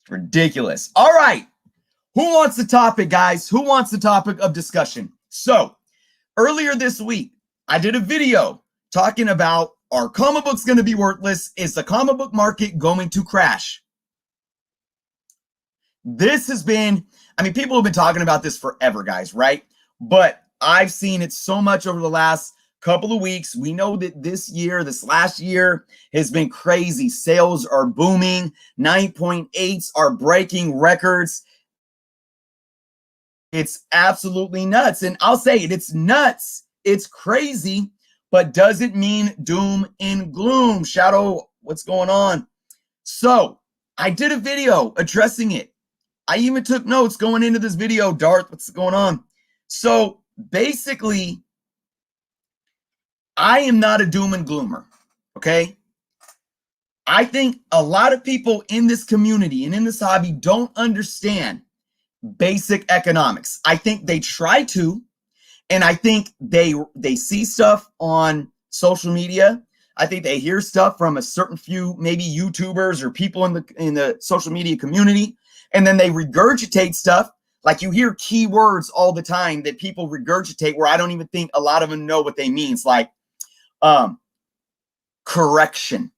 Ridiculous. All right. Who wants the topic, guys? Who wants the topic of discussion? So earlier this week, I did a video talking about, are comic books going to be worthless? Is the comic book market going to crash? This has been, I mean, people have been talking about this forever, guys, right? But I've seen it so much over the last couple of weeks. We know that this last year has been crazy. Sales are booming. 9.8s are breaking records. It's absolutely nuts. And I'll say it, it's nuts. It's crazy, but doesn't mean doom and gloom. Shadow, what's going on? So I did a video addressing it. I even took notes going into this video. Darth, what's going on? So basically, I am not a doom and gloomer, okay? I think a lot of people in this community and in this hobby don't understand basic economics. I think they try to, and I think they see stuff on social media. I think they hear stuff from a certain few, maybe YouTubers or people in the social media community, and then they regurgitate stuff. Like you hear keywords all the time that people regurgitate where I don't even think a lot of them know what they mean. It's like correction,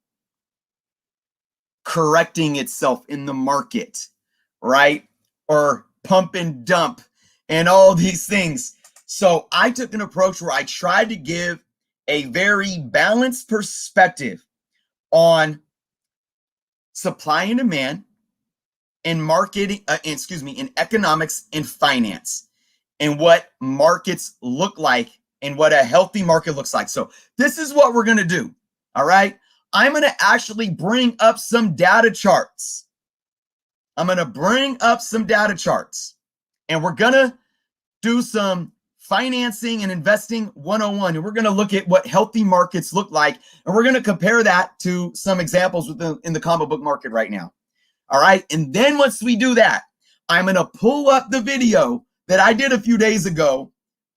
correcting itself in the market, right? Or pump and dump and all these things. So I took an approach where I tried to give a very balanced perspective on supply and demand in marketing, in economics and finance, and what markets look like and what a healthy market looks like. So this is what we're going to do. All right. I'm going to actually bring up some data charts. I'm going to bring up some data charts, and we're going to do some financing and investing 101. And we're going to look at what healthy markets look like. And we're going to compare that to some examples in the comic book market right now. All right. And then once we do that, I'm going to pull up the video that I did a few days ago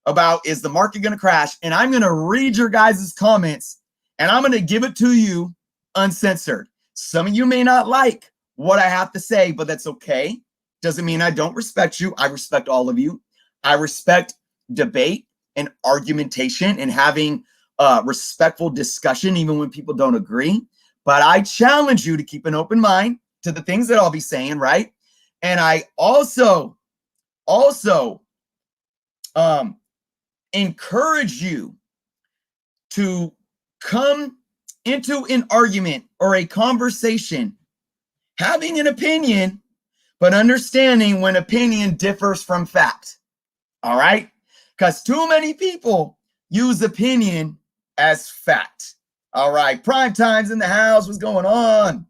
about, is the market going to crash? And I'm going to read your guys' comments, and I'm going to give it to you uncensored. Some of you may not like what I have to say, but that's okay. Doesn't mean I don't respect you. I respect all of you. I respect debate and argumentation and having respectful discussion, even when people don't agree. But I challenge you to keep an open mind to the things that I'll be saying, right? And I also encourage you to come into an argument or a conversation having an opinion, but understanding when opinion differs from fact. All right? Because too many people use opinion as fact. All right. Prime time's in the house. What's going on?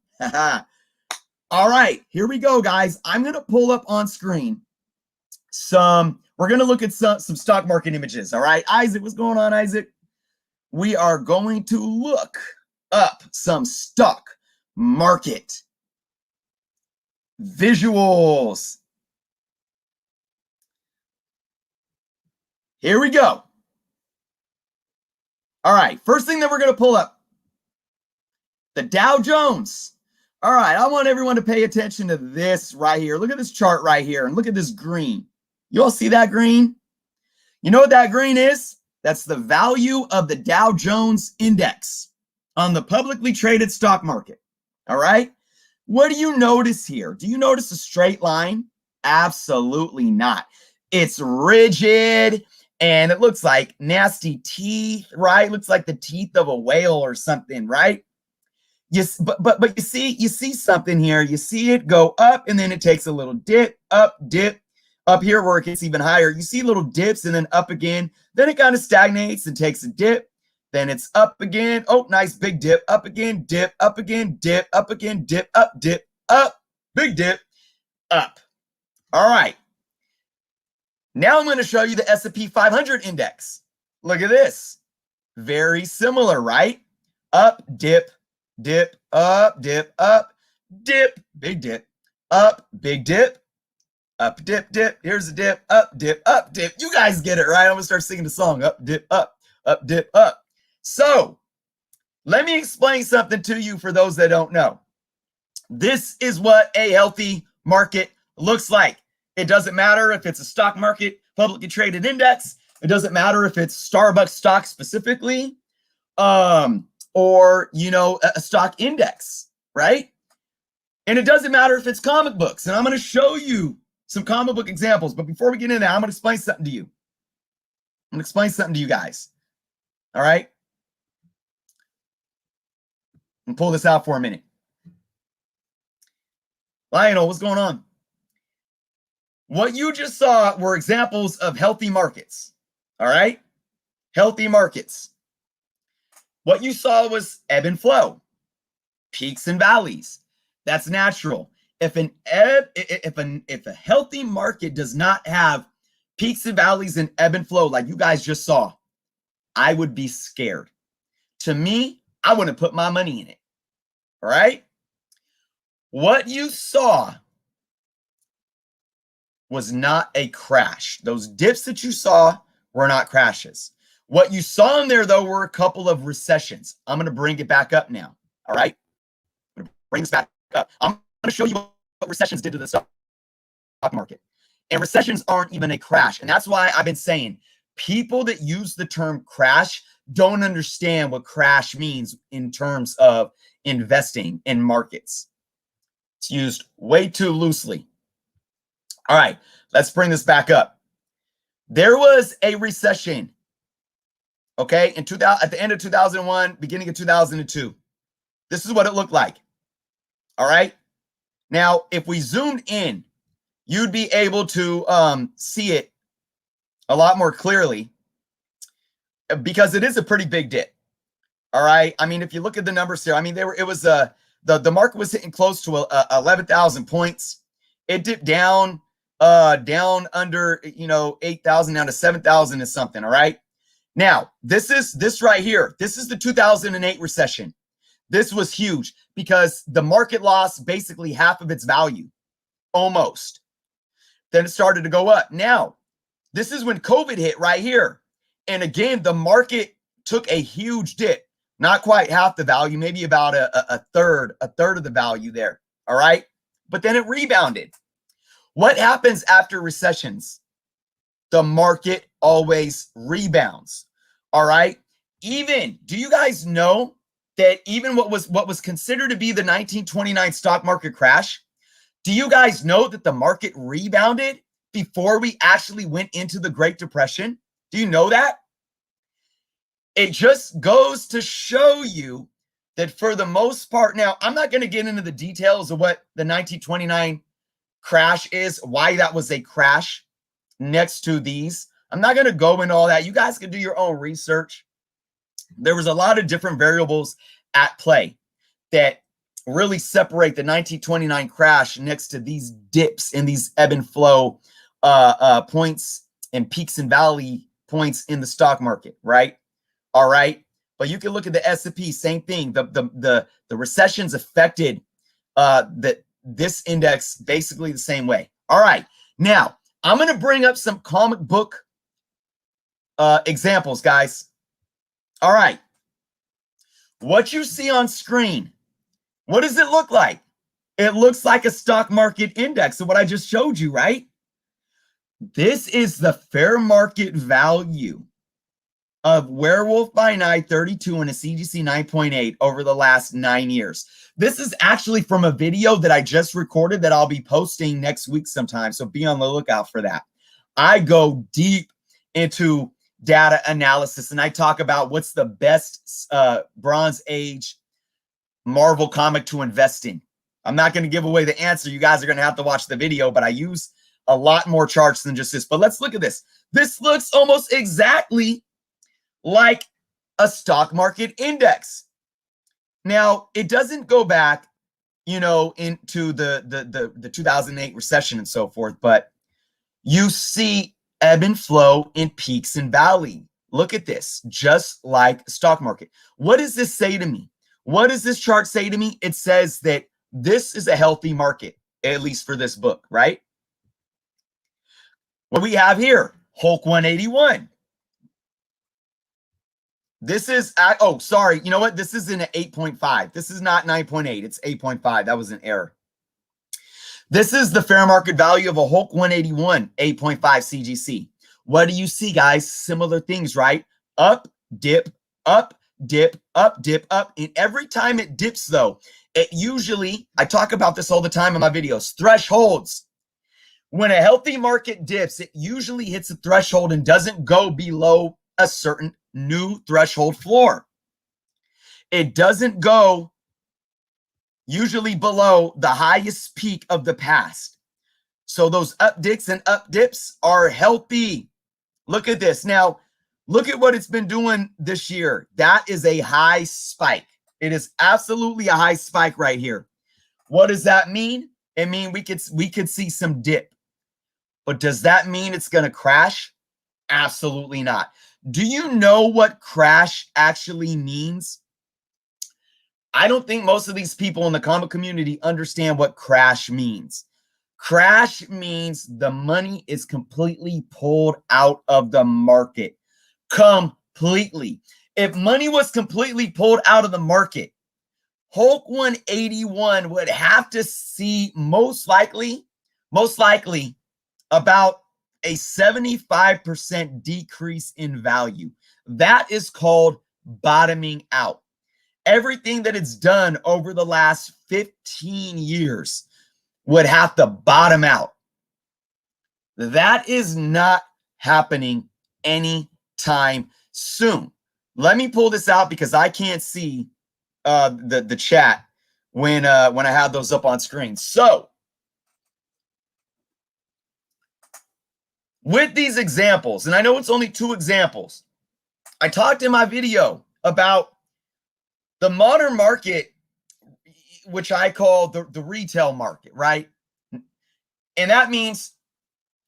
All right. Here we go, guys. I'm going to pull up on screen we're going to look at some stock market images. All right. Isaac, what's going on, Isaac? We are going to look up some stock market visuals. Here we go. All right, first thing that we're going to pull up, the Dow Jones. All right, I want everyone to pay attention to this right here. Look at this chart right here, and look at this green. You all see that green? You know what that green is? That's the value of the Dow Jones index on the publicly traded stock market. All right? What do you notice here? Do you notice a straight line? Absolutely not. It's rigid, and it looks like nasty teeth, right? Looks like the teeth of a whale or something, right? Yes, but you see something here. You see it go up, and then it takes a little dip, up here where it gets even higher. You see little dips and then up again. Then it kind of stagnates and takes a dip. Then it's up again. Oh, nice big dip. Up again, dip, up again, dip, up again, dip, up, big dip, up. All right. Now I'm going to show you the S&P 500 index. Look at this. Very similar, right? Up, dip, dip, up, dip, big dip, up, big dip, up, dip, dip. Here's the dip, up, dip, up, dip. You guys get it, right? I'm going to start singing the song. Up, dip, up, dip, up. So let me explain something to you for those that don't know. This is what a healthy market looks like. It doesn't matter if it's a stock market, publicly traded index. It doesn't matter if it's Starbucks stock specifically, or, you know, a stock index, right? And it doesn't matter if it's comic books. And I'm going to show you some comic book examples. But before we get into that, I'm going to explain something to you. I'm going to explain something to you guys. All right? And pull this out for a minute. Lionel, what's going on? What you just saw were examples of healthy markets. All right? Healthy markets. What you saw was ebb and flow, peaks and valleys. That's natural. If a healthy market does not have peaks and valleys and ebb and flow like you guys just saw, I would be scared. To me, I wouldn't put my money in it. All right? What you saw was not a crash. Those dips that you saw were not crashes. What you saw in there, though, were a couple of recessions. I'm going to bring it back up now. All right? I'm going to bring this back up. I'm going to show you what recessions did to the stock market. And recessions aren't even a crash. And that's why I've been saying people that use the term crash don't understand what crash means in terms of investing in markets. It's used way too loosely. All right, let's bring this back up. There was a recession, okay, at the end of 2001, beginning of 2002. This is what it looked like. All right. Now, if we zoomed in, you'd be able to see it a lot more clearly because it is a pretty big dip. All right. I mean, if you look at the numbers here, I mean, the market was hitting close to 11,000 points. It dipped down under, 8,000 down to 7,000 and something. All right. Now, this right here. This is the 2008 recession. This was huge because the market lost basically half of its value, almost. Then it started to go up. Now, this is when COVID hit right here. And again, the market took a huge dip, not quite half the value, maybe about a third of the value there. All right. But then it rebounded. What happens after recessions? The market always rebounds. All right. Do you guys know that even what was considered to be the 1929 stock market crash, do you guys know that the market rebounded before we actually went into the Great Depression? Do you know that? It just goes to show you that for the most part, now I'm not going to get into the details of what the 1929 crash is, why that was a crash next to these. I'm not going to go into all that. You guys can do your own research. There was a lot of different variables at play that really separate the 1929 crash next to these dips and these ebb and flow points and peaks and valley points in the stock market, right? All right. But you can look at the S&P, same thing. The recessions affected this index basically the same way. All right. Now, I'm going to bring up some comic book examples, guys. All right. What you see on screen, what does it look like? It looks like a stock market index of what I just showed you, right? This is the fair market value of Werewolf by Night 32 and a CGC 9.8 over the last 9 years. This is actually from a video that I just recorded that I'll be posting next week sometime, so be on the lookout for that. I go deep into data analysis and I talk about what's the best Bronze Age Marvel comic to invest in. I'm not going to give away the answer. You guys are going to have to watch the video, but I use a lot more charts than just this. But let's look at this. This looks almost exactly like a stock market index. Now, it doesn't go back, into the 2008 recession and so forth, but you see ebb and flow in peaks and valley. Look at this, just like stock market. What does this say to me? What does this chart say to me? It says that this is a healthy market, at least for this book, right? What we have here, Hulk 181. This is, oh, sorry. You know what? This is in an 8.5. This is not 9.8. It's 8.5. That was an error. This is the fair market value of a Hulk 181 8.5 CGC. What do you see, guys? Similar things, right? Up, dip, up, dip, up, dip, up. And every time it dips, though, it usually, I talk about this all the time in my videos, thresholds. When a healthy market dips, it usually hits a threshold and doesn't go below a certain new threshold floor. It doesn't go usually below the highest peak of the past. So those up dips and up dips are healthy. Look at this. Now, look at what it's been doing this year. That is a high spike. It is absolutely a high spike right here. What does that mean? It means we could see some dip. But does that mean it's going to crash? Absolutely not. Do you know what crash actually means? I don't think most of these people in the comic community understand what crash means. Crash means the money is completely pulled out of the market. Completely. If money was completely pulled out of the market, Hulk 181 would have to see most likely about a 75% decrease in value. That is called bottoming out. Everything that it's done over the last 15 years would have to bottom out. That is not happening anytime soon. Let me pull this out because I can't see the chat when I have those up on screen. So with these examples, and I know it's only 2 examples, I talked in my video about the modern market, which I call the retail market, right? And that means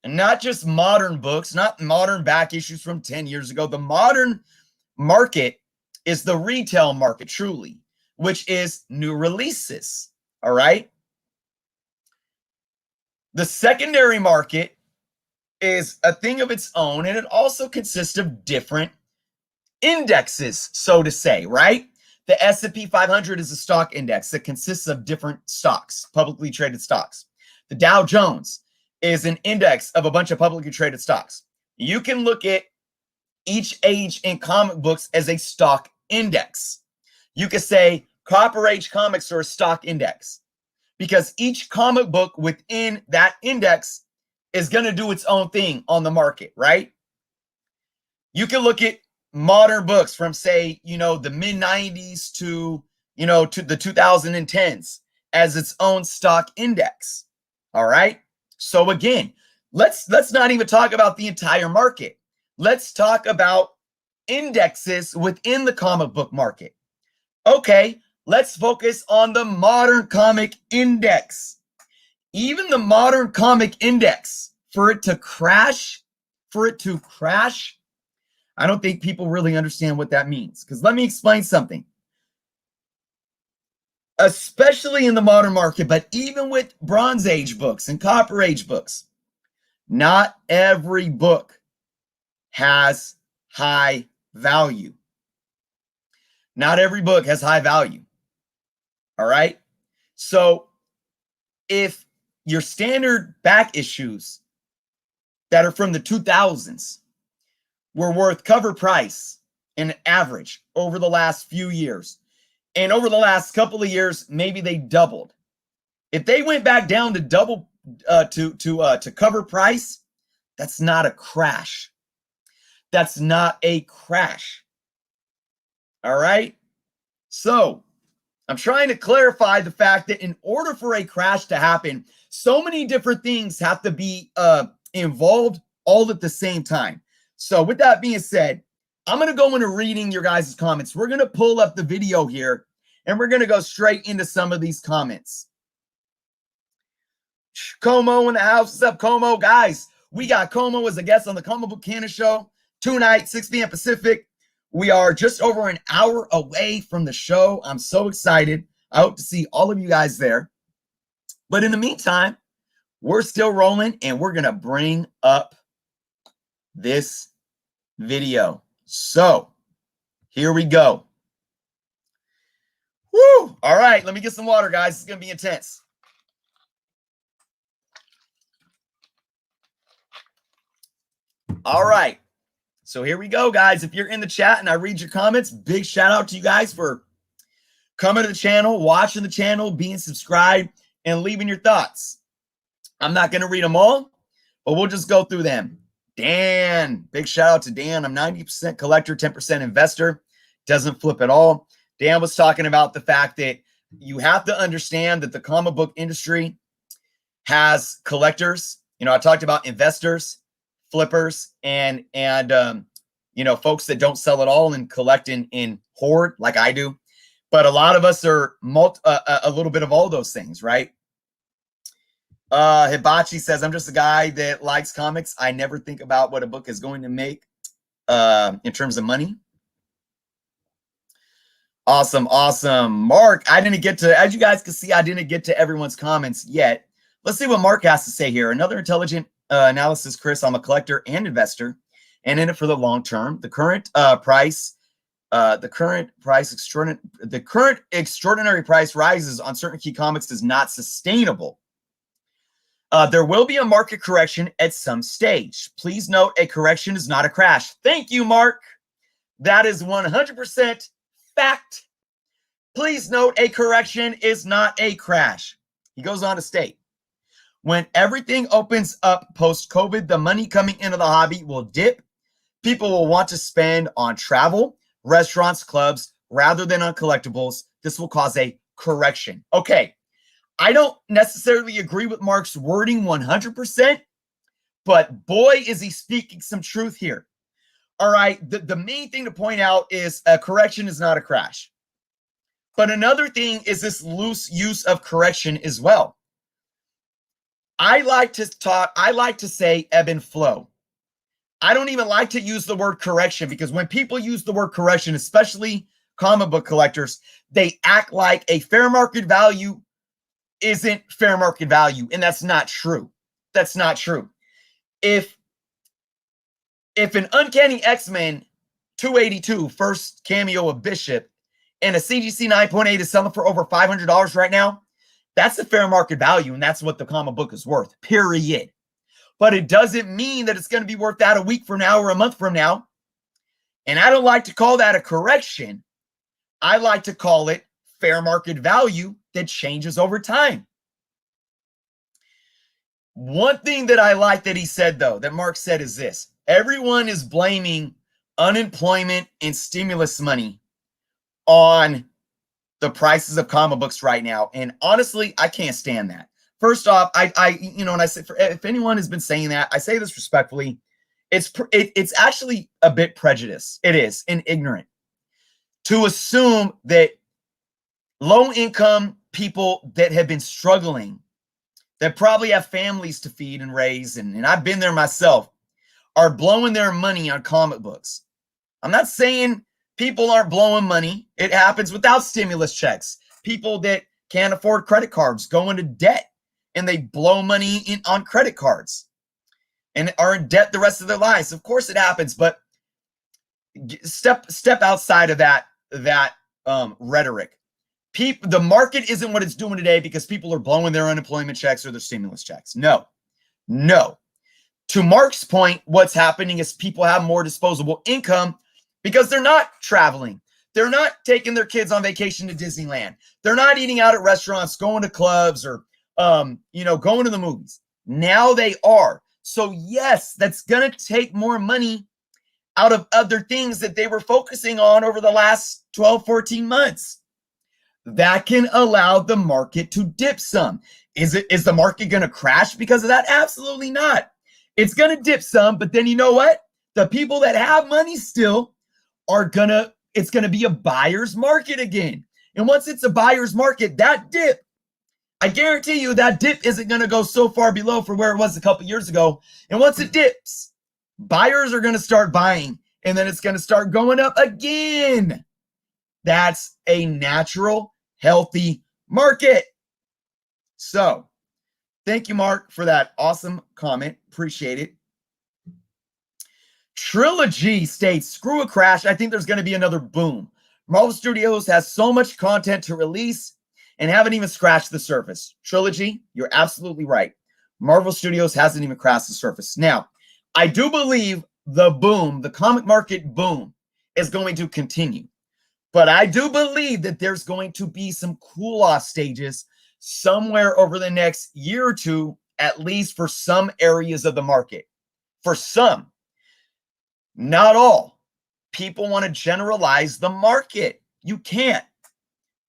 not just modern books, not modern back issues from 10 years ago. The modern market is the retail market, truly, which is new releases, all right? The secondary market is a thing of its own, and it also consists of different indexes, so to say, right? The S&P 500 is a stock index that consists of different stocks, publicly traded stocks. The Dow Jones is an index of a bunch of publicly traded stocks. You can look at each age in comic books as a stock index. You could say Copper Age comics are a stock index because each comic book within that index is going to do its own thing on the market, right? You can look at modern books from, say, the mid-90s to the 2010s as its own stock index. All right. So again, let's not even talk about the entire market. Let's talk about indexes within the comic book market. Okay, let's focus on the modern comic index. Even the modern comic index, for it to crash, I don't think people really understand what that means. Because let me explain something. Especially in the modern market, but even with Bronze Age books and Copper Age books, not every book has high value. Not every book has high value. All right? So if your standard back issues that are from the 2000s were worth cover price in average over the last few years, and over the last couple of years, maybe they doubled. If they went back down to double to cover price, that's not a crash. That's not a crash. All right? So I'm trying to clarify the fact that in order for a crash to happen, so many different things have to be involved all at the same time. So with that being said, I'm going to go into reading your guys' comments. We're going to pull up the video here, and we're going to go straight into some of these comments. Como in the house. What's up, Como? Guys, we got Como as a guest on the Comic Book Cannon Show tonight, 6 p.m. Pacific. We are just over an hour away from the show. I'm so excited. I hope to see all of you guys there. But in the meantime, we're still rolling, and we're going to bring up this video. So here we go. Woo! All right, let me get some water, guys. It's going to be intense. All right. So here we go, guys. If you're in the chat and I read your comments, big shout out to you guys for coming to the channel, watching the channel, being subscribed, and leaving your thoughts. I'm not going to read them all, but we'll just go through them. Dan, big shout out to Dan. I'm 90% collector, 10% investor. Doesn't flip at all. Dan was talking about the fact that you have to understand that the comic book industry has collectors. You know, I talked about investors, flippers, and you know, folks that don't sell at all and collect in hoard like I do. But a lot of us are a little bit of all those things, right? Hibachi says, I'm just a guy that likes comics. I never think about what a book is going to make in terms of money. Awesome, awesome. Mark, I didn't get to, as you guys can see, I didn't get to everyone's comments yet. Let's see what Mark has to say here. Another intelligent analysis, Chris. I'm a collector and investor and in it for the long term. The current extraordinary price rises on certain key comics is not sustainable. There will be a market correction at some stage. Please note a correction is not a crash. Thank you, Mark. That is 100% fact. Please note a correction is not a crash. He goes on to state, when everything opens up post-COVID, the money coming into the hobby will dip. People will want to spend on travel, restaurants, clubs, rather than on collectibles. This will cause a correction. Okay, I don't necessarily agree with Mark's wording 100%, but boy, is he speaking some truth here. All right, the main thing to point out is a correction is not a crash. But another thing is this loose use of correction as well. I like to say ebb and flow. I don't even like to use the word correction because when people use the word correction, especially comic book collectors, they act like a fair market value isn't fair market value, and that's not true. That's not true. If an Uncanny X-Men 282 first cameo of Bishop and a CGC 9.8 is selling for over $500 right now, that's the fair market value, and that's what the comic book is worth, period. But it doesn't mean that it's going to be worth that a week from now or a month from now. And I don't like to call that a correction. I like to call it fair market value that changes over time. One thing that I like that he said, though, that Mark said is this. Everyone is blaming unemployment and stimulus money on the prices of comic books right now. And honestly, I can't stand that. First off, you know, and I say, if anyone has been saying that, I say this respectfully, it's actually a bit prejudiced. It is, and ignorant to assume that low-income people that have been struggling, that probably have families to feed and raise, and I've been there myself, are blowing their money on comic books. I'm not saying people aren't blowing money. It happens without stimulus checks. People that can't afford credit cards go into debt and they blow money on credit cards and are in debt the rest of their lives. Of course it happens, but step outside of that rhetoric. The market isn't what it's doing today because people are blowing their unemployment checks or their stimulus checks. No. To Mark's point, what's happening is people have more disposable income because they're not traveling. They're not taking their kids on vacation to Disneyland. They're not eating out at restaurants, going to clubs, or going to the movies. Now they are. So yes, that's going to take more money out of other things that they were focusing on over the last 12, 14 months. That can allow the market to dip some. Is the market going to crash because of that? Absolutely not. It's going to dip some, but then you know what? The people that have money still it's going to be a buyer's market again. And once it's a buyer's market, that dip, I guarantee you that dip isn't going to go so far below from where it was a couple years ago. And once it dips, buyers are going to start buying, and then it's going to start going up again. That's a natural, healthy market. So thank you, Mark, for that awesome comment. Appreciate it. Trilogy states, screw a crash. I think there's going to be another boom. Marvel Studios has so much content to release and haven't even scratched the surface. Trilogy, you're absolutely right. Marvel Studios hasn't even scratched the surface. Now, I do believe the boom, the comic market boom, is going to continue. But I do believe that there's going to be some cool-off stages somewhere over the next year or two, at least for some areas of the market. For some, not all. People want to generalize the market. You can't.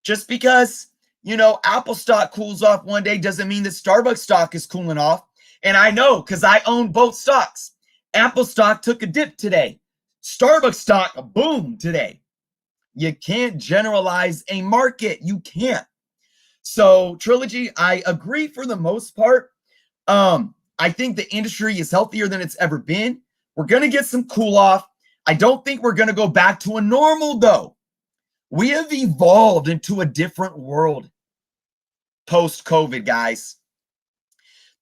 Just because, Apple stock cools off one day doesn't mean that Starbucks stock is cooling off. And I know because I own both stocks. Apple stock took a dip today. Starbucks stock, boom, today. You can't generalize a market. You can't. So, Trilogy, I agree for the most part. I think the industry is healthier than it's ever been. We're going to get some cool off. I don't think we're going to go back to a normal, though. We have evolved into a different world post-COVID, guys.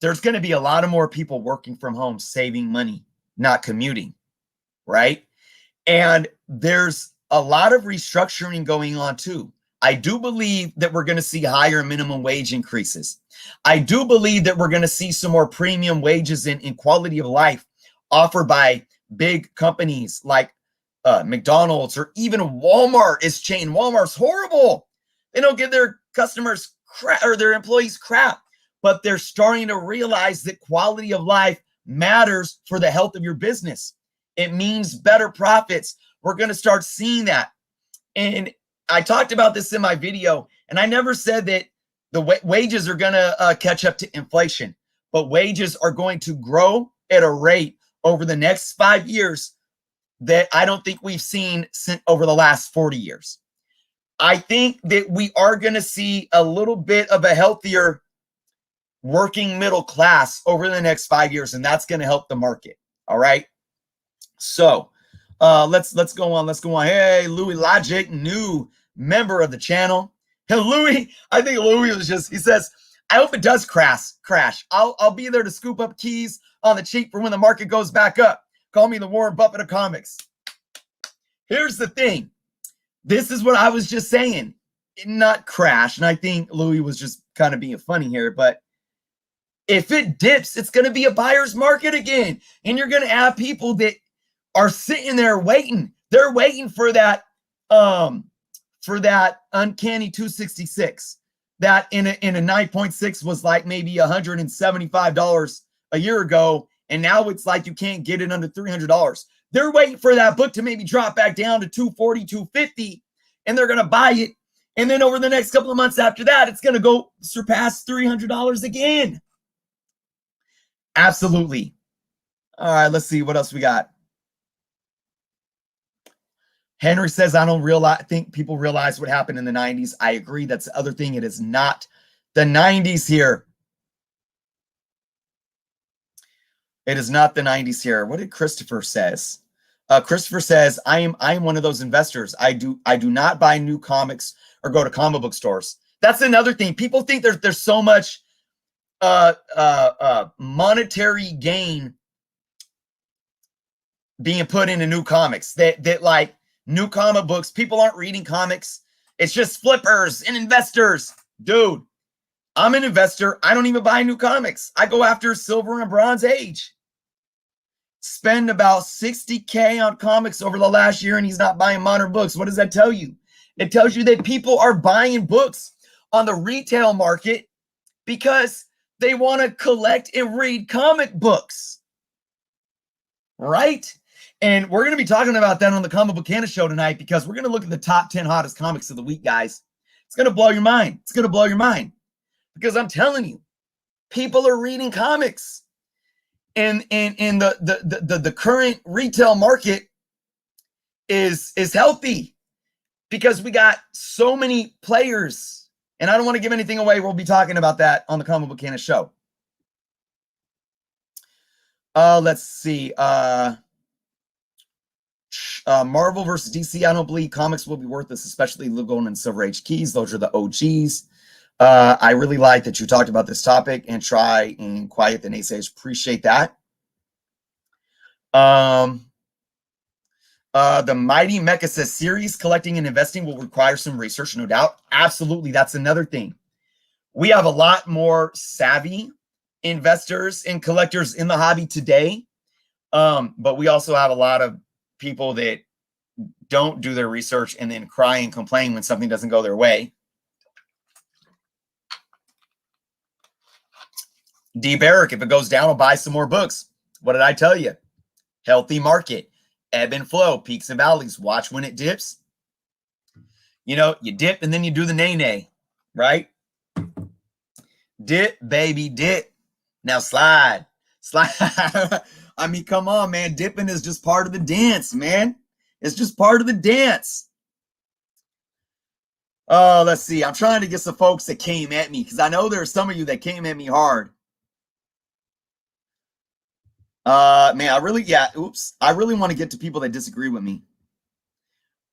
There's going to be a lot of more people working from home, saving money, not commuting, right? And there's a lot of restructuring going on, too. I do believe that we're going to see higher minimum wage increases. I do believe that we're going to see some more premium wages in quality of life offered by big companies like McDonald's, or even Walmart is chain. Walmart's horrible. They don't give their customers crap, or their employees crap, but they're starting to realize that quality of life matters for the health of your business. It means better profits. We're going to start seeing that. And I talked about this in my video, and I never said that the wages are going to catch up to inflation, but wages are going to grow at a rate over the next 5 years that I don't think we've seen since over the last 40 years. I think that we are going to see a little bit of a healthier working middle class over the next 5 years, and that's going to help the market. All right. So let's go on. Let's go on. Hey, Louis Logic, new member of the channel. Hey, Louis. I think Louis was he says, I hope it does crash. I'll be there to scoop up keys on the cheap for when the market goes back up. Call me the Warren Buffett of comics. Here's the thing. This is what I was just saying. Not crash. And I think Louis was just kind of being funny here. But if it dips, it's going to be a buyer's market again. And you're going to have people that are sitting there waiting. They're waiting for that uncanny 266. That in a 9.6 was like maybe $175 a year ago. And now it's like you can't get it under $300. They're waiting for that book to maybe drop back down to $240, $250, and they're going to buy it. And then over the next couple of months after that, it's going to go surpass $300 again. Absolutely. All right, let's see what else we got. Henry says, I don't think people realize what happened in the 90s. I agree. That's the other thing. It is not the 90s here. It is not the 90s here. What did Christopher says? Christopher says, I am one of those investors. I do not buy new comics or go to comic book stores. That's another thing. People think there's so much monetary gain being put into new comics that like new comic books, people aren't reading comics. It's just flippers and investors. Dude, I'm an investor. I don't even buy new comics. I go after Silver and Bronze Age. Spend about $60K on comics over the last year, and he's not buying modern books. What does that tell you? It tells you that people are buying books on the retail market because they want to collect and read comic books. Right? And we're going to be talking about that on the Comic Book Canada show tonight, because we're going to look at the top 10 hottest comics of the week, guys. It's going to blow your mind. It's going to blow your mind. Because I'm telling you, people are reading comics. And the current retail market is healthy because we got so many players. And I don't want to give anything away. We'll be talking about that on the Comic Book Canada show. Let's see. Marvel versus DC. I don't believe comics will be worth this, especially Blue Golden and Silver Age keys. Those are the OGs. I really like that you talked about this topic and try and quiet the naysayers. Appreciate that. The Mighty Mecha says series collecting and investing will require some research, no doubt. Absolutely. That's another thing. We have a lot more savvy investors and collectors in the hobby today. But we also have a lot of people that don't do their research and then cry and complain when something doesn't go their way. D. Barrick, if it goes down, I'll buy some more books. What did I tell you? Healthy market, ebb and flow, peaks and valleys. Watch when it dips. You know, you dip and then you do the nay-nay, right? Dip, baby, dip. Now slide. I mean, come on, man. Dipping is just part of the dance, man. It's just part of the dance. Let's see. I'm trying to get some folks that came at me because I know there are some of you that came at me hard. Man, I really want to get to people that disagree with me.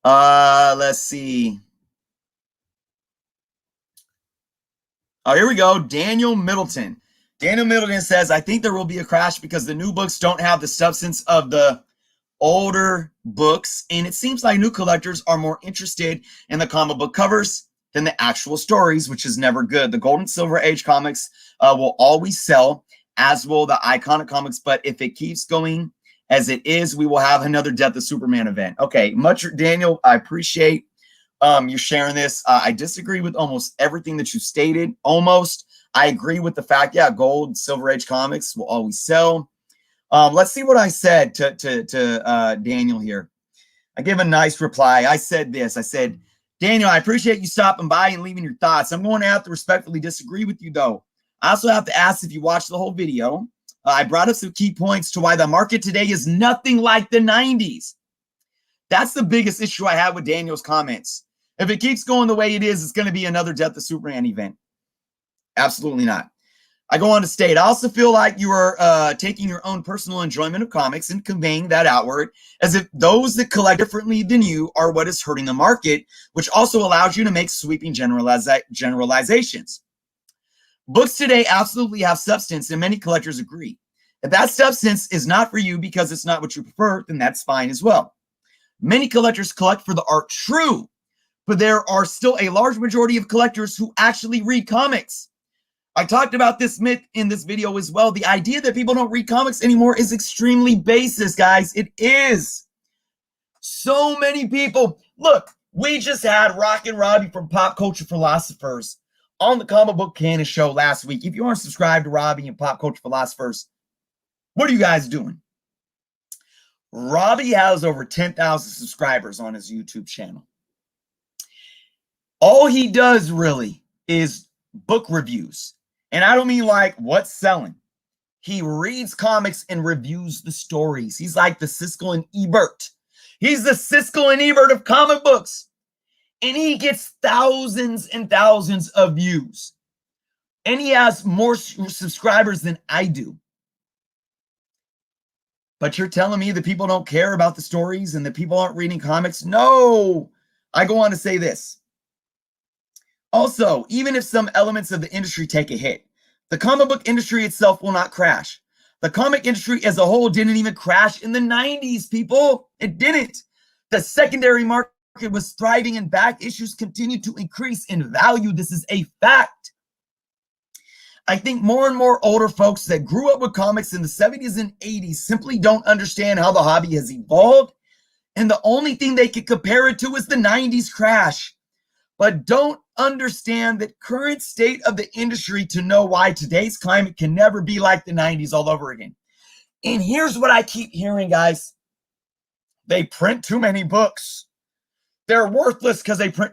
Let's see. Oh, here we go. Daniel Middleton. Daniel Middleton says, I think there will be a crash because the new books don't have the substance of the older books, and it seems like new collectors are more interested in the comic book covers than the actual stories, which is never good. The Gold and Silver Age comics will always sell, as will the iconic comics, but if it keeps going as it is, we will have another Death of Superman event. Okay, Daniel, I appreciate you sharing this. I disagree with almost everything that you stated. Almost. I agree with the fact, yeah, Gold, Silver Age comics will always sell. Let's see what I said to Daniel here. I gave a nice reply. I said this. I said, Daniel, I appreciate you stopping by and leaving your thoughts. I'm going to have to respectfully disagree with you, though. I also have to ask if you watched the whole video. I brought up some key points to why the market today is nothing like the 90s. That's the biggest issue I have with Daniel's comments. If it keeps going the way it is, it's going to be another Death of Superman event. Absolutely not. I go on to state, I also feel like you are taking your own personal enjoyment of comics and conveying that outward as if those that collect differently than you are what is hurting the market, which also allows you to make sweeping generalizations. Books today absolutely have substance, and many collectors agree. If that substance is not for you because it's not what you prefer, then that's fine as well. Many collectors collect for the art, true, but there are still a large majority of collectors who actually read comics. I talked about this myth in this video as well. The idea that people don't read comics anymore is extremely baseless, guys. It is. So many people. Look, we just had Rockin' Robbie from Pop Culture Philosophers on the Comic Book Canon show last week. If you aren't subscribed to Robbie and Pop Culture Philosophers, what are you guys doing? Robbie has over 10,000 subscribers on his YouTube channel. All he does really is book reviews. And I don't mean like what's selling. He reads comics and reviews the stories. He's like the Siskel and Ebert. He's the Siskel and Ebert of comic books. And he gets thousands and thousands of views. And he has more subscribers than I do. But you're telling me that people don't care about the stories and that people aren't reading comics? No. I go on to say this. Also, even if some elements of the industry take a hit, the comic book industry itself will not crash. The comic industry as a whole didn't even crash in the 90s, people. It didn't. The secondary market was thriving and back issues continued to increase in value. This is a fact. I think more and more older folks that grew up with comics in the 70s and 80s simply don't understand how the hobby has evolved. And the only thing they can compare it to is the 90s crash. But don't understand the current state of the industry to know why today's climate can never be like the 90s all over again. And here's what I keep hearing, guys. They print too many books. They're worthless because they print.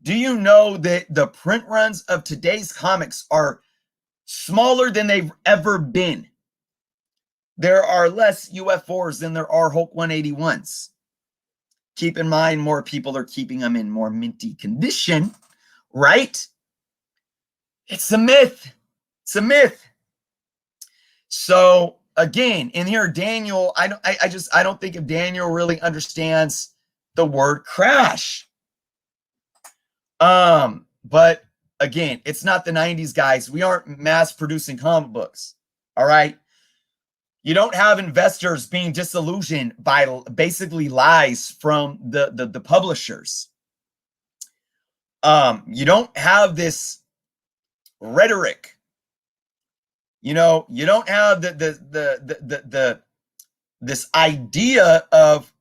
Do you know that the print runs of today's comics are smaller than they've ever been? There are less UF4s than there are Hulk 181s. Keep in mind, more people are keeping them in more minty condition, right? It's a myth. It's a myth. So again, in here, Daniel, I don't think if Daniel really understands the word crash. But again, it's not the 90s, guys. We aren't mass producing comic books. All right. You don't have investors being disillusioned by basically lies from the publishers. You don't have this rhetoric. You know, you don't have the this idea of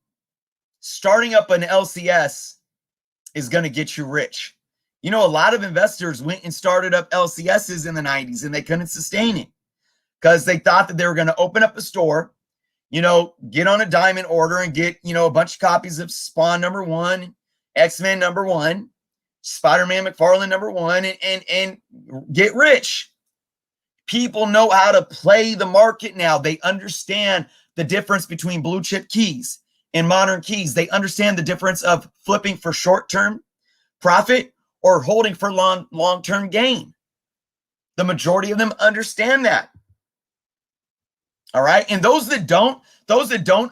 starting up an LCS is going to get you rich. You know, a lot of investors went and started up LCSs in the 90s and they couldn't sustain it because they thought that they were going to open up a store, you know, get on a diamond order and get, you know, a bunch of copies of Spawn #1, X-Men #1, Spider-Man McFarlane #1, and get rich. People know how to play the market now. They understand the difference between blue chip keys and modern keys. They understand the difference of flipping for short-term profit or holding for long-term gain. The majority of them understand that. All right. And those that don't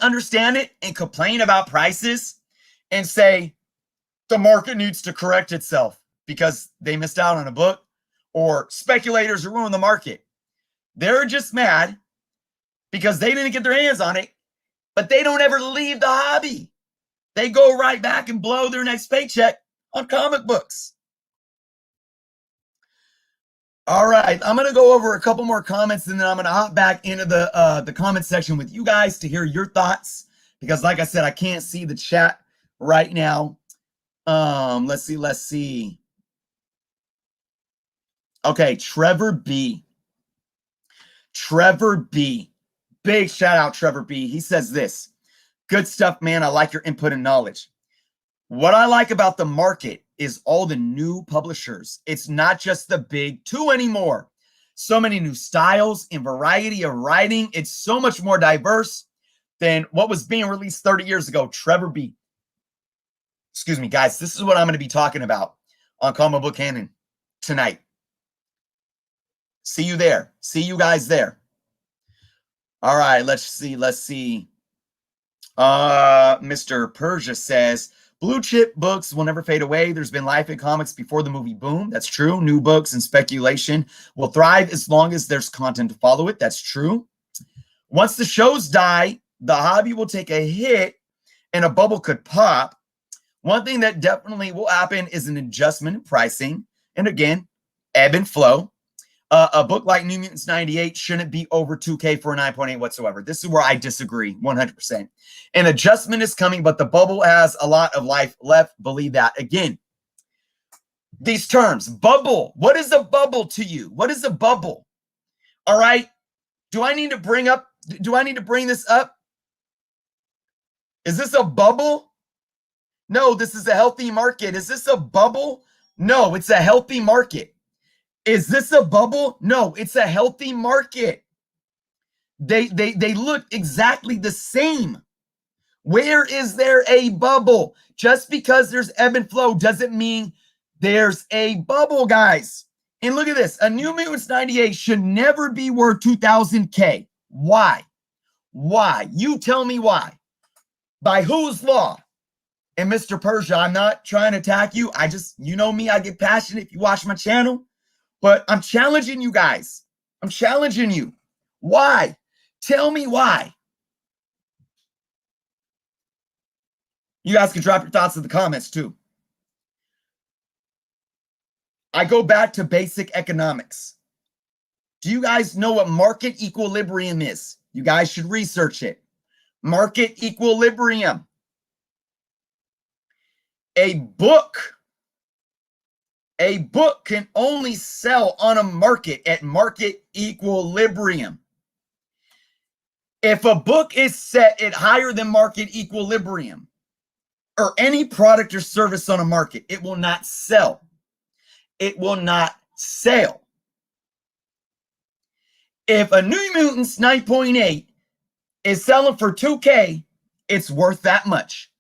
understand it and complain about prices and say the market needs to correct itself because they missed out on a book or speculators ruin the market. They're just mad because they didn't get their hands on it, but they don't ever leave the hobby. They go right back and blow their next paycheck on comic books. All right, I'm going to go over a couple more comments and then I'm going to hop back into the comment section with you guys to hear your thoughts because like I said, I can't see the chat right now. Let's see. Okay, Trevor B. Big shout out, Trevor B. He says this. Good stuff, man. I like your input and knowledge. What I like about the market is all the new publishers. It's not just the big two anymore. So many new styles and variety of writing. It's so much more diverse than what was being released 30 years ago. Trevor B. Excuse me, guys. This is what I'm going to be talking about on Comic Book Canon tonight. See you there. See you guys there. All right, let's see. Mr. Persia says, blue chip books will never fade away. There's been life in comics before the movie boom. That's true. New books and speculation will thrive as long as there's content to follow it. That's true. Once the shows die, the hobby will take a hit and a bubble could pop. One thing that definitely will happen is an adjustment in pricing. And again, ebb and flow. A book like New Mutants 98 shouldn't be over $2K for a 9.8 whatsoever. This is where I disagree 100%. An adjustment is coming, but the bubble has a lot of life left. Believe that. Again, these terms, bubble. What is a bubble to you? What is a bubble? All right. Do I need to bring this up? Is this a bubble? No, this is a healthy market. Is this a bubble? No, it's a healthy market. Is this a bubble? No, it's a healthy market. They look exactly the same. Where is there a bubble? Just because there's ebb and flow doesn't mean there's a bubble, guys. And look at this. A New Mutants 98 should never be worth 2,000K. Why? Why? You tell me why. By whose law? And Mr. Persia, I'm not trying to attack you. You know me, I get passionate if you watch my channel. But I'm challenging you guys. I'm challenging you. Why? Tell me why. You guys can drop your thoughts in the comments too. I go back to basic economics. Do you guys know what market equilibrium is? You guys should research it. Market equilibrium. A book can only sell on a market at market equilibrium. If a book is set at higher than market equilibrium, or any product or service on a market, it will not sell. It will not sell. If a New Mutants 9.8 is selling for 2K, it's worth that much.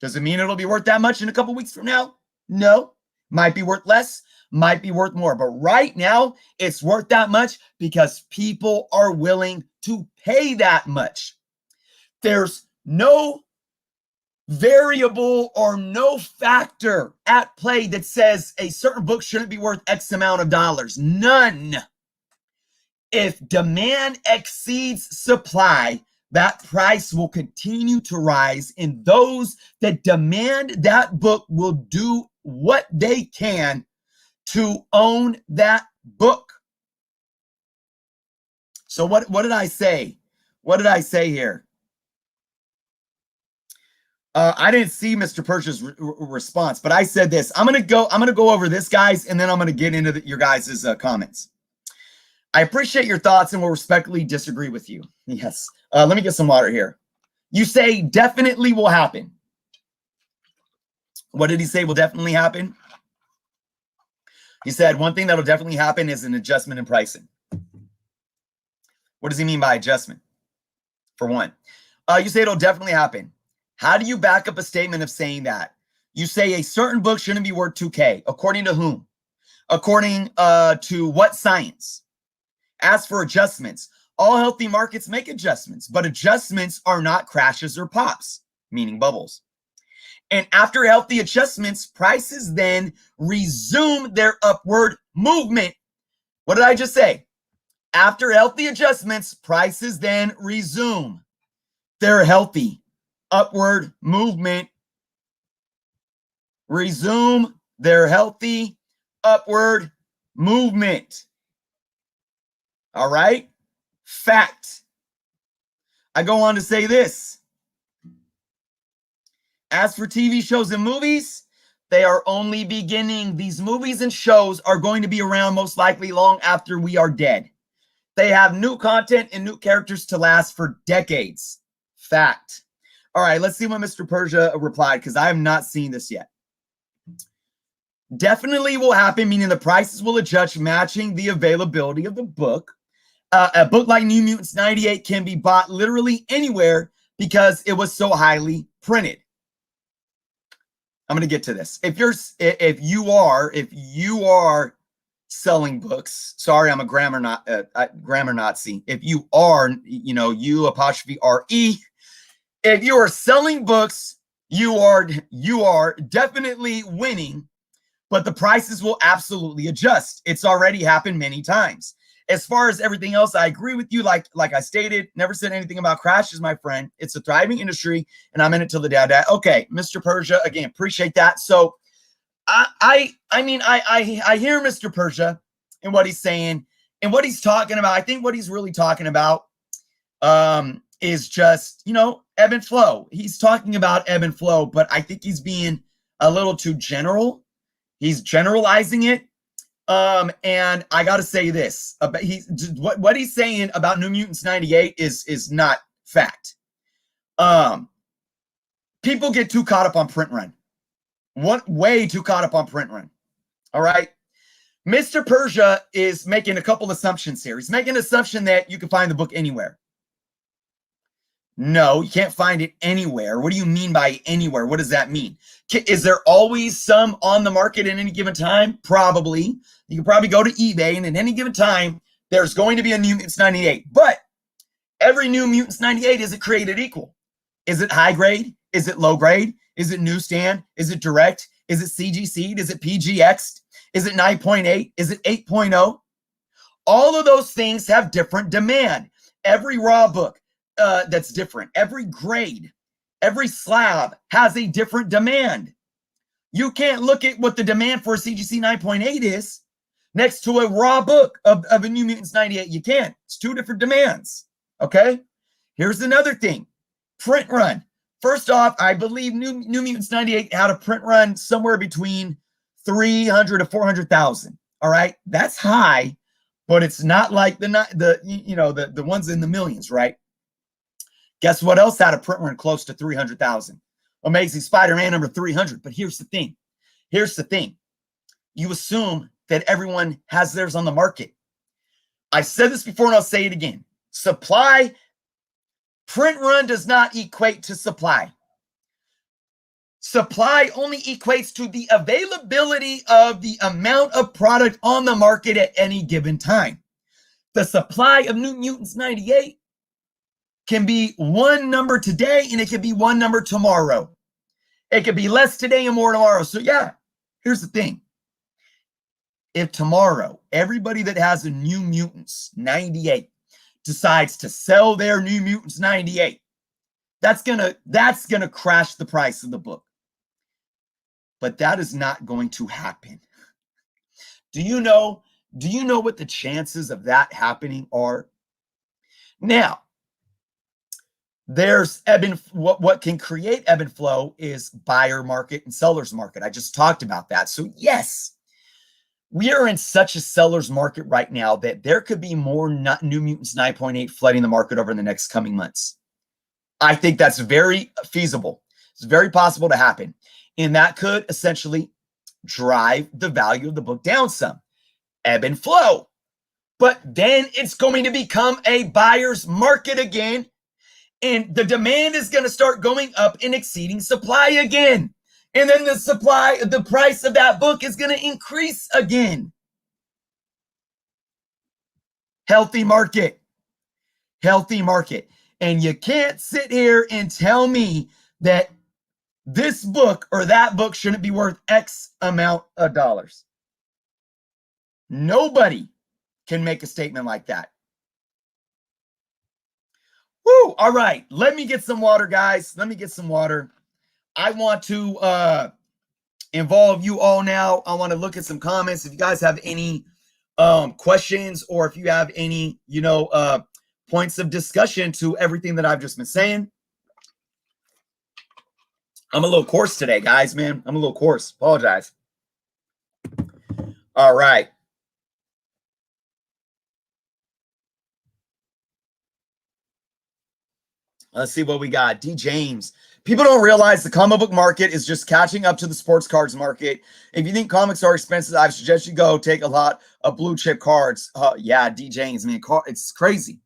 Does it mean it'll be worth that much in a couple weeks from now? No. Might be worth less, might be worth more. But right now, it's worth that much because people are willing to pay that much. There's no variable or no factor at play that says a certain book shouldn't be worth X amount of dollars. None. If demand exceeds supply, that price will continue to rise, and those that demand that book will do what they can to own that book. So what did I say? What did I say here? I didn't see Mr. Persia's response, but I said this. I'm gonna go over this, guys, and then I'm gonna get into your guys' comments. I appreciate your thoughts and will respectfully disagree with you. Yes. Let me get some water here. You say definitely will happen. What did he say will definitely happen? He said one thing that'll definitely happen is an adjustment in pricing. What does he mean by adjustment? For one, you say it'll definitely happen. How do you back up a statement of saying that? You say a certain book shouldn't be worth $2K. According to whom? According to what science? As for adjustments, all healthy markets make adjustments, but adjustments are not crashes or pops, meaning bubbles. And after healthy adjustments, prices then resume their upward movement. What did I just say? After healthy adjustments, prices then resume their healthy upward movement. Resume their healthy upward movement. All right? Fact. I go on to say this. As for TV shows and movies, they are only beginning. These movies and shows are going to be around most likely long after we are dead. They have new content and new characters to last for decades. Fact. All right, let's see what Mr. Persia replied, because I have not seen this yet. Definitely will happen, meaning the prices will adjust, matching the availability of the book. A book like New Mutants 98 can be bought literally anywhere because it was so highly printed. I'm going to get to this. If you are selling books, sorry, I'm a grammar Nazi. If you are, you apostrophe RE. If you are selling books, you are definitely winning, but the prices will absolutely adjust. It's already happened many times. As far as everything else, I agree with you. Like I stated, never said anything about crashes, my friend. It's a thriving industry, and I'm in it till the day I die. Okay, Mr. Persia, again, appreciate that. So I hear Mr. Persia and what he's saying and what he's talking about. I think what he's really talking about is just, ebb and flow. He's talking about ebb and flow, but I think he's being a little too general. He's generalizing it. And I got to say this, what he's saying about New Mutants 98 is not fact. People get too caught up on print run. Way too caught up on print run. All right. Mr. Persia is making a couple assumptions here. He's making an assumption that you can find the book anywhere. No, you can't find it anywhere. What do you mean by anywhere? What does that mean? Is there always some on the market at any given time? Probably. You can probably go to eBay, and at any given time, there's going to be a New Mutants 98. But every New Mutants 98 isn't created equal. Is it high grade? Is it low grade? Is it newsstand? Is it direct? Is it CGC'd? Is it PGX'd? Is it 9.8? Is it 8.0? All of those things have different demand. Every raw book that's different. Every grade, every slab has a different demand. You can't look at what the demand for a CGC 9.8 is next to a raw book of a New Mutants 98. You can't. It's two different demands. Okay? Here's another thing. Print run. First off, I believe New Mutants 98 had a print run somewhere between 300 to 400,000. All right? That's high, but it's not like the ones in the millions, right? Guess what else had a print run close to 300,000? Amazing Spider-Man number 300. But here's the thing. You assume that everyone has theirs on the market. I've said this before and I'll say it again. Supply, print run does not equate to supply. Supply only equates to the availability of the amount of product on the market at any given time. The supply of New Mutants 98 can be one number today and it can be one number tomorrow. It could be less today and more tomorrow. So yeah, here's the thing. If tomorrow, everybody that has a New Mutants 98 decides to sell their New Mutants 98, that's gonna crash the price of the book. But that is not going to happen. Do you know what the chances of that happening are? Now, There's ebb and what can create ebb and flow is buyer market and seller's market. I just talked about that. So yes, we are in such a seller's market right now that there could be more New Mutants 9.8 flooding the market over the next coming months. I think that's very feasible. It's very possible to happen. And that could essentially drive the value of the book down some. Ebb and flow. But then it's going to become a buyer's market again. And the demand is going to start going up and exceeding supply again. And then the price of that book is going to increase again. Healthy market. Healthy market. And you can't sit here and tell me that this book or that book shouldn't be worth X amount of dollars. Nobody can make a statement like that. Woo! All right, let me get some water, guys. Let me get some water. I want to involve you all now. I want to look at some comments. If you guys have any questions, or if you have any, points of discussion to everything that I've just been saying. I'm a little coarse today, guys, man. I'm a little coarse. Apologize. All right. Let's see what we got. D. James. People don't realize the comic book market is just catching up to the sports cards market. If you think comics are expensive, I suggest you go take a lot of blue chip cards. Yeah, D. James, man, it's crazy.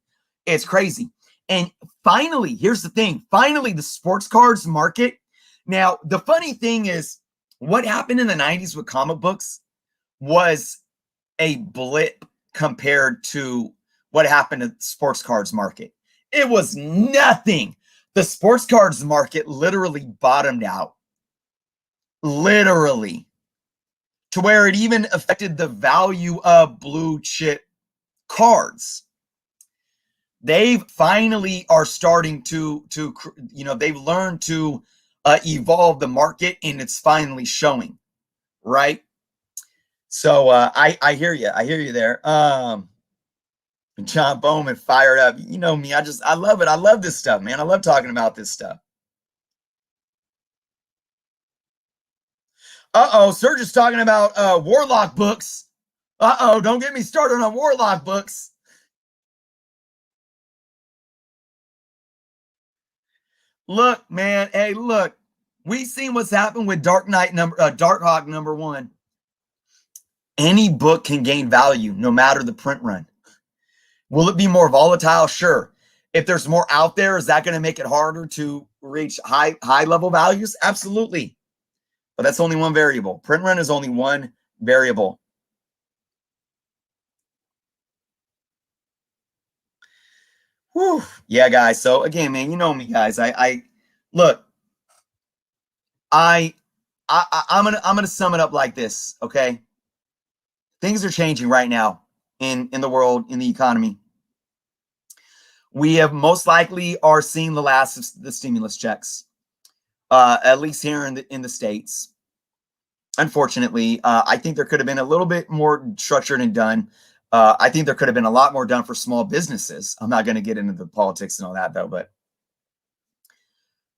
It's crazy. And finally, here's the thing. Finally, the sports cards market. Now, the funny thing is, what happened in the 90s with comic books was a blip compared to what happened to the sports cards market. It was nothing. The sports cards market literally bottomed out. Literally. To where it even affected the value of blue chip cards. They finally are starting to they've learned to evolve the market, and it's finally showing, right? So I hear you. I hear you there. John Bowman fired up. You know me. I love it. I love this stuff, man. I love talking about this stuff. Serge is talking about Warlock books. Don't get me started on Warlock books. Look, man. Hey, look. We've seen what's happened with Darkhawk #1. Any book can gain value, no matter the print run. Will it be more volatile? Sure. If there's more out there, is that going to make it harder to reach high level values? Absolutely. But that's only one variable. Print run is only one variable. Whew. Yeah, guys. So again, man, you know me, guys. I'm gonna sum it up like this, okay? Things are changing right now in the world, in the economy. We have most likely are seeing the last of the stimulus checks, at least here in the States. Unfortunately, I think there could have been a little bit more structured and done. I think there could have been a lot more done for small businesses. I'm not going to get into the politics and all that, though, but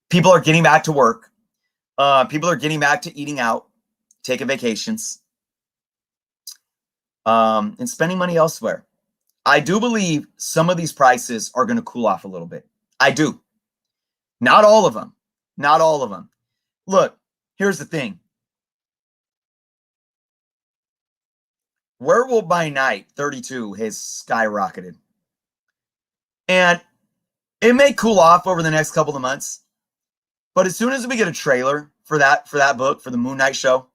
people are getting back to work. People are getting back to eating out, taking vacations, and spending money elsewhere. I do believe some of these prices are going to cool off a little bit. I do. Not all of them. Not all of them. Look, here's the thing. Werewolf by Night 32 has skyrocketed. And it may cool off over the next couple of months. But as soon as we get a trailer for that book, for the Moon Knight show,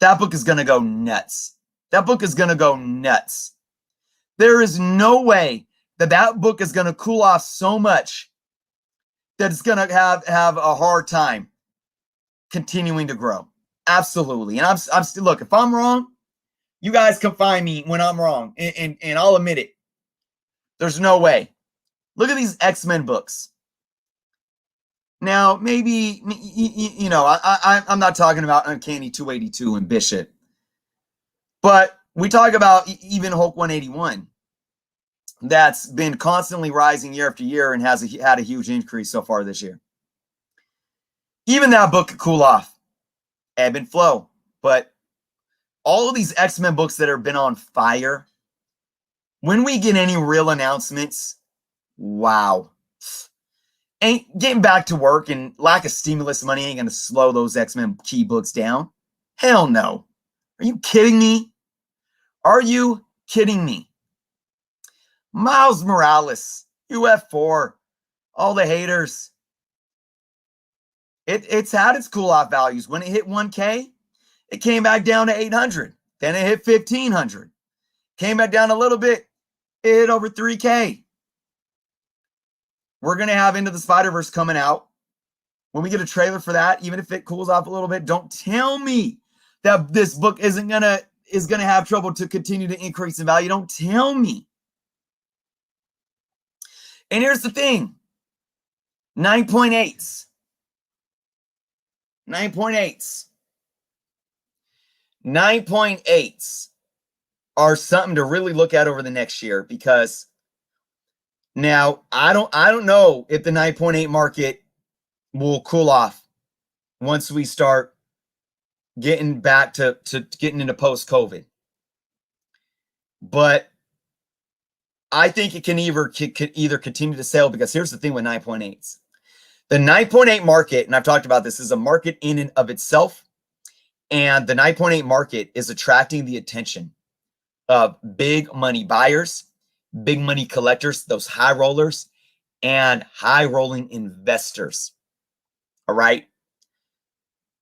that book is going to go nuts. That book is going to go nuts. There is no way that book is going to cool off so much that it's going to have a hard time continuing to grow. Absolutely. And I'm still, look, if I'm wrong, you guys can find me when I'm wrong, and I'll admit it. There's no way. Look at these X-Men books. Now, maybe, I'm not talking about Uncanny 282 and Bishop, but we talk about even Hulk 181. that's been constantly rising year after year and has had a huge increase so far this year. Even that book could cool off, ebb and flow. But all of these X-Men books that have been on fire, when we get any real announcements, wow. Ain't getting back to work and lack of stimulus money ain't going to slow those X-Men key books down. Hell no. Are you kidding me? Are you kidding me? Miles Morales, UF4, all the haters. It's had its cool-off values. When it hit 1K, it came back down to 800. Then it hit 1,500. Came back down a little bit. It hit over 3K. We're going to have Into the Spider-Verse coming out. When we get a trailer for that, even if it cools off a little bit, don't tell me that this book is going to have trouble to continue to increase in value. Don't tell me. And here's the thing. 9.8s. 9.8s. 9.8s are something to really look at over the next year, because now I don't know if the 9.8 market will cool off once we start getting back to getting into post-COVID. But I think it can either continue to sell, because here's the thing with 9.8s. The 9.8 market, and I've talked about this, is a market in and of itself. And the 9.8 market is attracting the attention of big money buyers, big money collectors, those high rollers, and high rolling investors. All right.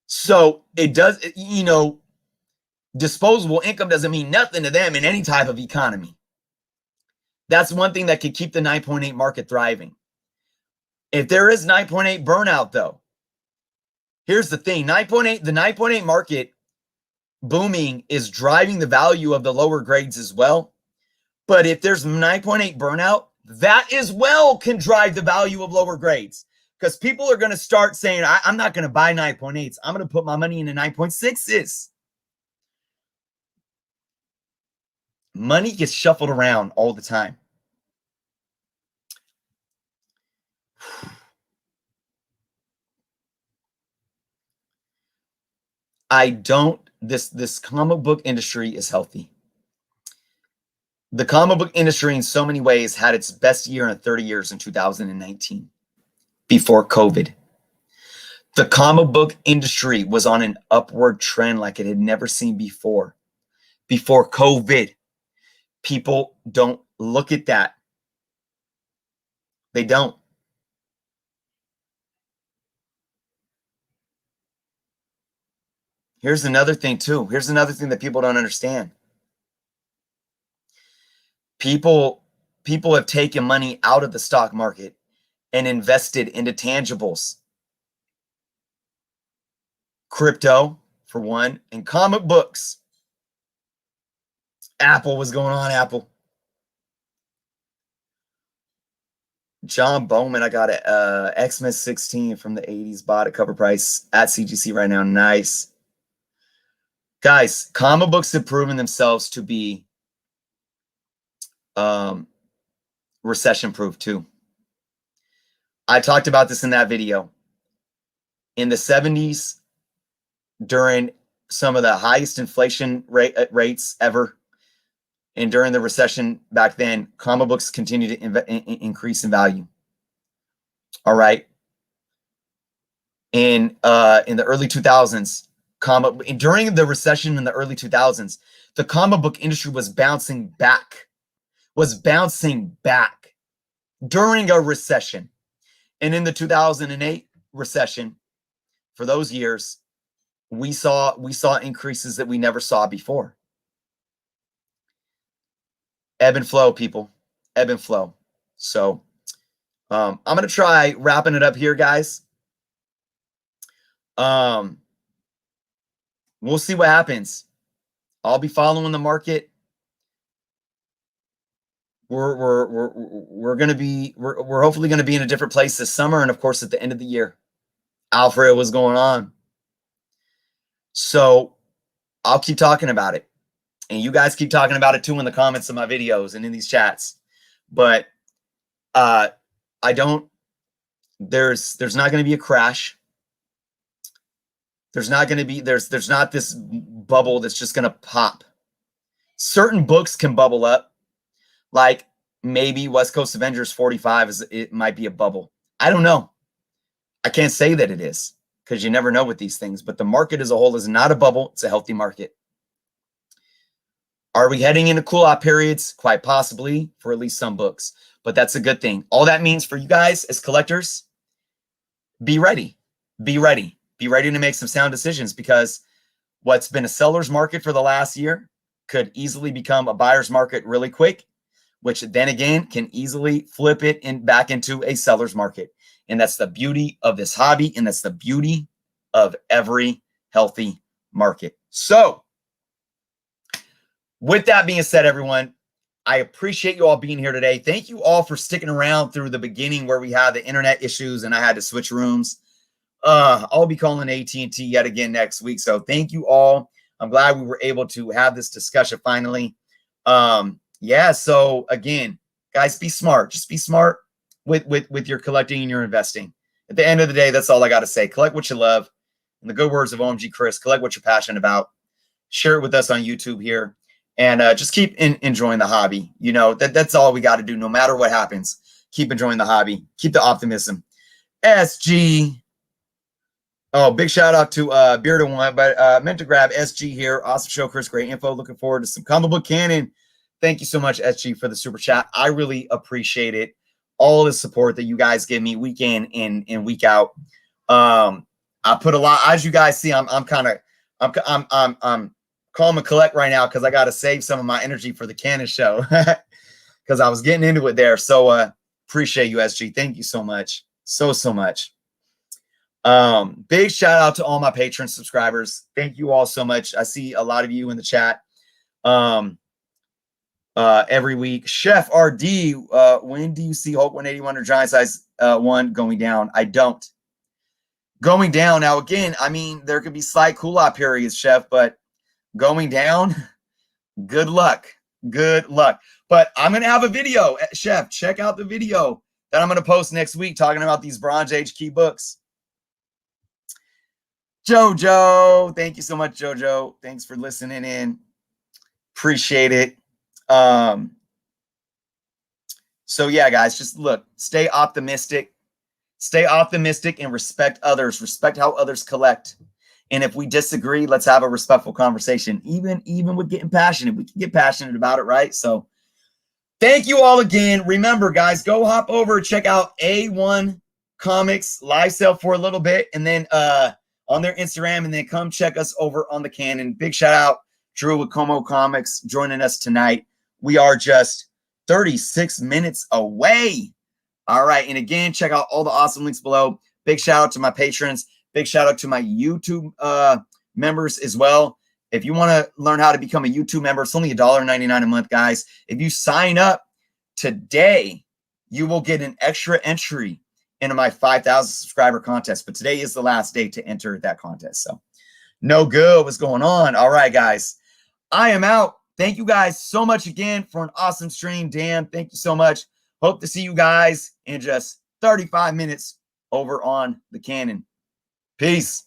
So it does, disposable income doesn't mean nothing to them in any type of economy. That's one thing that could keep the 9.8 market thriving. If there is 9.8 burnout, though, here's the thing. The 9.8 market booming is driving the value of the lower grades as well. But if there's 9.8 burnout, that as well can drive the value of lower grades, because people are going to start saying, I'm not going to buy 9.8s. I'm going to put my money into 9.6s. Money gets shuffled around all the time. This comic book industry is healthy. The comic book industry in so many ways had its best year in 30 years in 2019, before COVID. The comic book industry was on an upward trend like it had never seen before COVID. People don't look at that. They don't. Here's another thing too. Here's another thing that people don't understand. People have taken money out of the stock market and invested into tangibles. Crypto, for one, and comic books. Apple, was going on, Apple. John Bowman, I got a Xmas 16 from the 80s, bought at Covrprice at CGC right now. Nice. Guys, comic books have proven themselves to be recession proof too. I talked about this in that video. In the 70s, during some of the highest inflation rates ever, and during the recession back then, comic books continued to increase in value. All right. In the early 2000s, during the recession in the early 2000s, the comic book industry was bouncing back during a recession. And in the 2008 recession, for those years, we saw increases that we never saw before. Ebb and flow, people. Ebb and flow. So I'm going to try wrapping it up here, guys. We'll see what happens. I'll be following the market. We're hopefully going to be in a different place this summer, and of course at the end of the year. Alfred, what's going on? So I'll keep talking about it, and you guys keep talking about it too in the comments of my videos and in these chats. but I don't. There's not going to be a crash. There's not going to be there's not this bubble that's just going to pop. Certain books can bubble up, like maybe West Coast Avengers 45 it might be a bubble. I don't know. I can't say that it is because you never know with these things. But the market as a whole is not a bubble; it's a healthy market. Are we heading into cool-off periods? Quite possibly for at least some books, but that's a good thing. All that means for you guys as collectors, be ready. Be ready. Be ready to make some sound decisions, because what's been a seller's market for the last year could easily become a buyer's market really quick, which then again can easily flip it back into a seller's market. And that's the beauty of this hobby, and that's the beauty of every healthy market. So with that being said, everyone, I appreciate you all being here today. Thank you all for sticking around through the beginning where we had the internet issues and I had to switch rooms. I'll be calling AT&T yet again next week. So thank you all. I'm glad we were able to have this discussion finally. Yeah. So again, guys, be smart. Just be smart with your collecting and your investing. At the end of the day, that's all I got to say. Collect what you love. In the good words of OMG Chris, collect what you're passionate about. Share it with us on YouTube here. And just keep enjoying the hobby. You know, that's all we got to do no matter what happens. Keep enjoying the hobby. Keep the optimism. SG. Oh, big shout out to Bearded One, but meant to grab SG here. Awesome show, Chris. Great info. Looking forward to some comic book canon. Thank you so much, SG, for the super chat. I really appreciate it. All the support that you guys give me week in and week out. I put a lot, as you guys see, I'm calm and collect right now because I got to save some of my energy for the canon show because I was getting into it there. So appreciate you, SG. Thank you so much. So much. Big shout out to all my Patreon subscribers. Thank you all so much. I see a lot of you in the chat every week. Chef RD, when do you see Hulk 181 or Giant Size 1 going down? I don't. Going down. Now, again, I mean, there could be slight cool-off periods, Chef, but going down, good luck. Good luck. But I'm going to have a video. Chef, check out the video that I'm going to post next week talking about these Bronze Age key books. Jojo, thank you so much, Jojo. Thanks for listening in. Appreciate it. So yeah, guys, just look, stay optimistic. Stay optimistic and respect others. Respect how others collect. And if we disagree, let's have a respectful conversation. Even with getting passionate, we can get passionate about it, right? So thank you all again. Remember, guys, go hop over, check out A1 Comics live sale for a little bit, and then on their Instagram, and then come check us over on the Canon. Big shout out, Drew with Como Comics, joining us tonight. We are just 36 minutes away. All right. And again, check out all the awesome links below. Big shout out to my patrons. Big shout out to my YouTube members as well. If you want to learn how to become a YouTube member, it's only $1.99 a month, guys. If you sign up today, you will get an extra entry into my 5,000 subscriber contest. But today is the last day to enter that contest. So no good. What's going on? All right, guys. I am out. Thank you guys so much again for an awesome stream. Dan, thank you so much. Hope to see you guys in just 35 minutes over on the Canon. Peace.